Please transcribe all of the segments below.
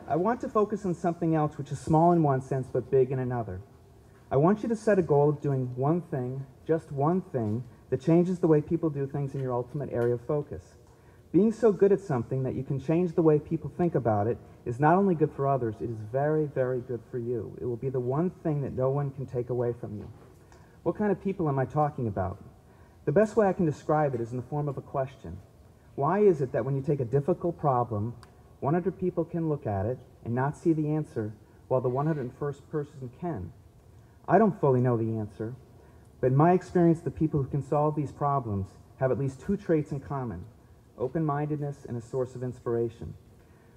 I want to focus on something else which is small in one sense but big in another. I want you to set a goal of doing one thing, just one thing, that changes the way people do things in your ultimate area of focus. Being so good at something that you can change the way people think about it is not only good for others, it is very, very good for you. It will be the one thing that no one can take away from you. What kind of people am I talking about? The best way I can describe it is in the form of a question. Why is it that when you take a difficult problem, 100 people can look at it and not see the answer, while the 101st person can? I don't fully know the answer, but in my experience, the people who can solve these problems have at least two traits in common: open-mindedness and a source of inspiration.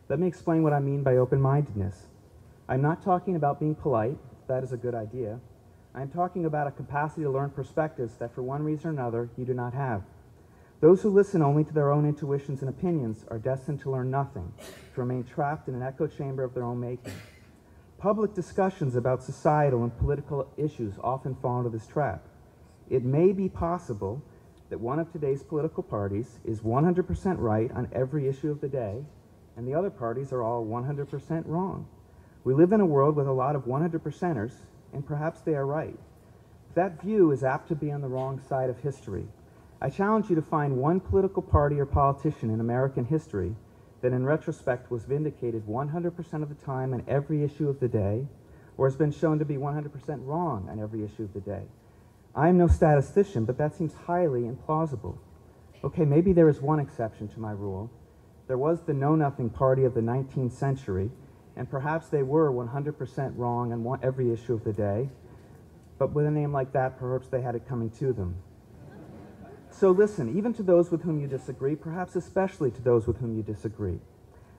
Let me explain what I mean by open-mindedness. I'm not talking about being polite. That is a good idea. I'm talking about a capacity to learn perspectives that for one reason or another you do not have. Those who listen only to their own intuitions and opinions are destined to learn nothing, to remain trapped in an echo chamber of their own making. Public discussions about societal and political issues often fall into this trap. It may be possible that one of today's political parties is 100% right on every issue of the day, and the other parties are all 100% wrong. We live in a world with a lot of 100%ers, and perhaps they are right. That view is apt to be on the wrong side of history. I challenge you to find one political party or politician in American history that in retrospect was vindicated 100% of the time on every issue of the day, or has been shown to be 100% wrong on every issue of the day. I am no statistician, but that seems highly implausible. Okay, maybe there is one exception to my rule. There was the Know-Nothing Party of the 19th century, and perhaps they were 100% wrong on every issue of the day, but with a name like that, perhaps they had it coming to them. So listen, even to those with whom you disagree, perhaps especially to those with whom you disagree.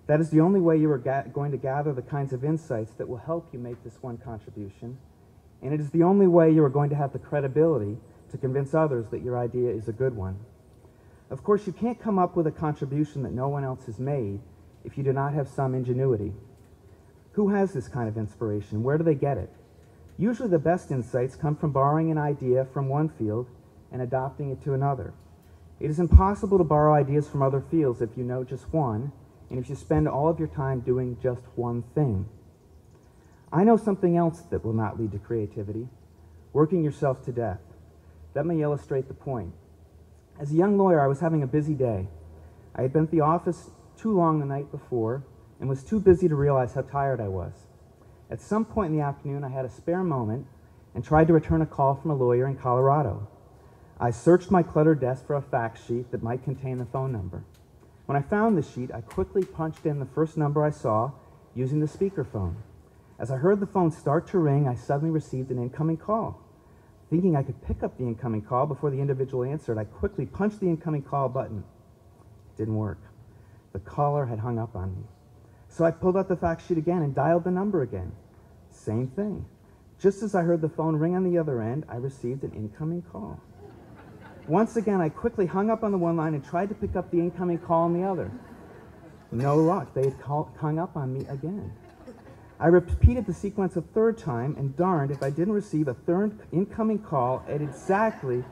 That is the only way you are going to gather the kinds of insights that will help you make this one contribution, and it is the only way you are going to have the credibility to convince others that your idea is a good one. Of course, you can't come up with a contribution that no one else has made if you do not have some ingenuity. Who has this kind of inspiration? Where do they get it? Usually the best insights come from borrowing an idea from one field and adopting it to another. It is impossible to borrow ideas from other fields if you know just one, and if you spend all of your time doing just one thing. I know something else that will not lead to creativity: working yourself to death. Let me illustrate the point. As a young lawyer, I was having a busy day. I had been at the office too long the night before and was too busy to realize how tired I was. At some point in the afternoon, I had a spare moment and tried to return a call from a lawyer in Colorado. I searched my cluttered desk for a fax sheet that might contain the phone number. When I found the sheet, I quickly punched in the first number I saw using the speakerphone. As I heard the phone start to ring, I suddenly received an incoming call. Thinking I could pick up the incoming call before the individual answered, I quickly punched the incoming call button. It didn't work. The caller had hung up on me. So I pulled out the fax sheet again and dialed the number again. Same thing. Just as I heard the phone ring on the other end, I received an incoming call. Once again, I quickly hung up on the one line and tried to pick up the incoming call on the other. No luck. They had hung up on me again. I repeated the sequence a third time, and darned if I didn't receive a third incoming call at exactly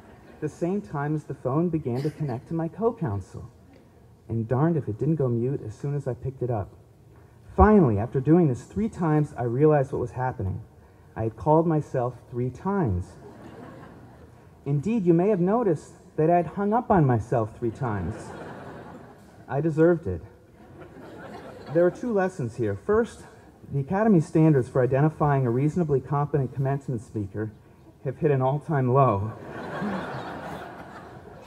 the same time as the phone began to connect to my co-counsel. And darned if it didn't go mute as soon as I picked it up. Finally, after doing this 3 times, I realized what was happening. I had called myself 3 times. Indeed, you may have noticed that I had hung up on myself 3 times. I deserved it. There are 2 lessons here. First, the Academy standards for identifying a reasonably competent commencement speaker have hit an all-time low.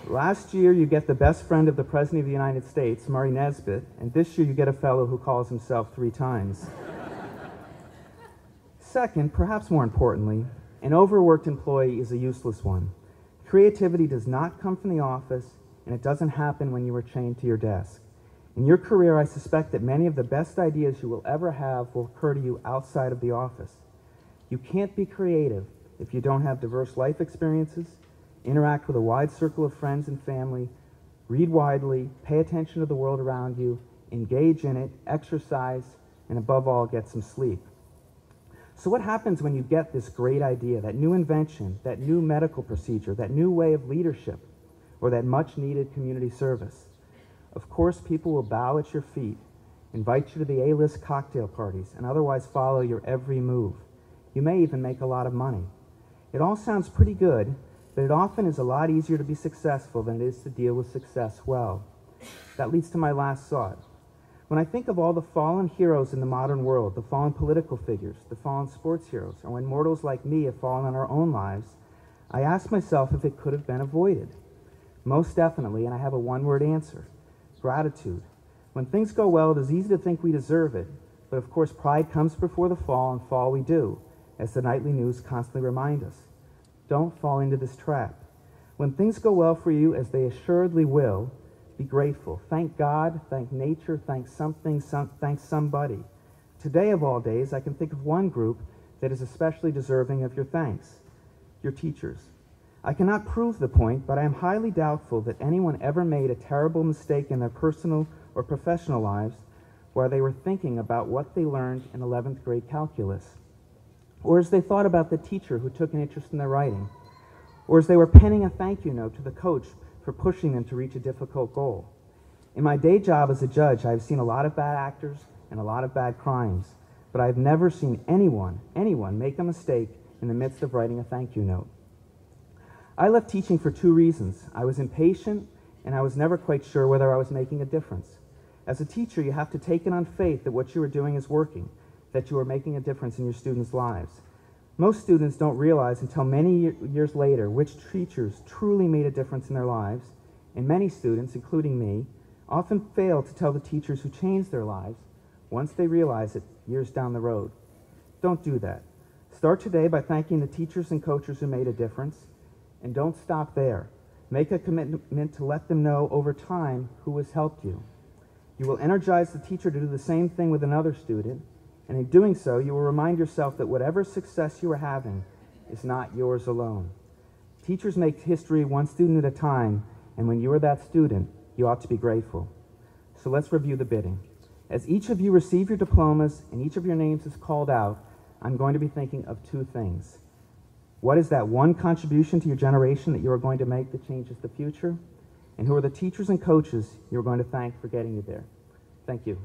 Last year, you get the best friend of the President of the United States, Murray Nesbitt, and this year you get a fellow who calls himself 3 times. Second, perhaps more importantly, an overworked employee is a useless one. Creativity does not come from the office, and it doesn't happen when you are chained to your desk. In your career, I suspect that many of the best ideas you will ever have will occur to you outside of the office. You can't be creative if you don't have diverse life experiences, interact with a wide circle of friends and family, read widely, pay attention to the world around you, engage in it, exercise, and above all, get some sleep. So what happens when you get this great idea, that new invention, that new medical procedure, that new way of leadership, or that much-needed community service? Of course, people will bow at your feet, invite you to the A-list cocktail parties, and otherwise follow your every move. You may even make a lot of money. It all sounds pretty good, but it often is a lot easier to be successful than it is to deal with success well. That leads to my last thought. When I think of all the fallen heroes in the modern world, the fallen political figures, the fallen sports heroes, or when mortals like me have fallen in our own lives, I ask myself if it could have been avoided. Most definitely, and I have a one-word answer: gratitude. When things go well, it is easy to think we deserve it, but of course pride comes before the fall, and fall we do, as the nightly news constantly remind us. Don't fall into this trap. When things go well for you, as they assuredly will, be grateful. Thank God, thank nature, thank something, thank somebody. Today of all days, I can think of one group that is especially deserving of your thanks: your teachers. I cannot prove the point, but I am highly doubtful that anyone ever made a terrible mistake in their personal or professional lives while they were thinking about what they learned in 11th grade calculus, or as they thought about the teacher who took an interest in their writing, or as they were penning a thank you note to the coach for pushing them to reach a difficult goal. In my day job as a judge, I have seen a lot of bad actors and a lot of bad crimes, but I have never seen anyone make a mistake in the midst of writing a thank you note. I left teaching for two reasons. I was impatient, and I was never quite sure whether I was making a difference. As a teacher, you have to take it on faith that what you are doing is working, that you are making a difference in your students' lives. Most students don't realize until many years later which teachers truly made a difference in their lives, and many students, including me, often fail to tell the teachers who changed their lives once they realize it years down the road. Don't do that. Start today by thanking the teachers and coaches who made a difference, and don't stop there. Make a commitment to let them know over time who has helped you. You will energize the teacher to do the same thing with another student, and in doing so, you will remind yourself that whatever success you are having is not yours alone. Teachers make history one student at a time, and when you are that student, you ought to be grateful. So let's review the bidding. As each of you receive your diplomas and each of your names is called out, I'm going to be thinking of two things. What is that one contribution to your generation that you are going to make that changes the future? And who are the teachers and coaches you're going to thank for getting you there? Thank you.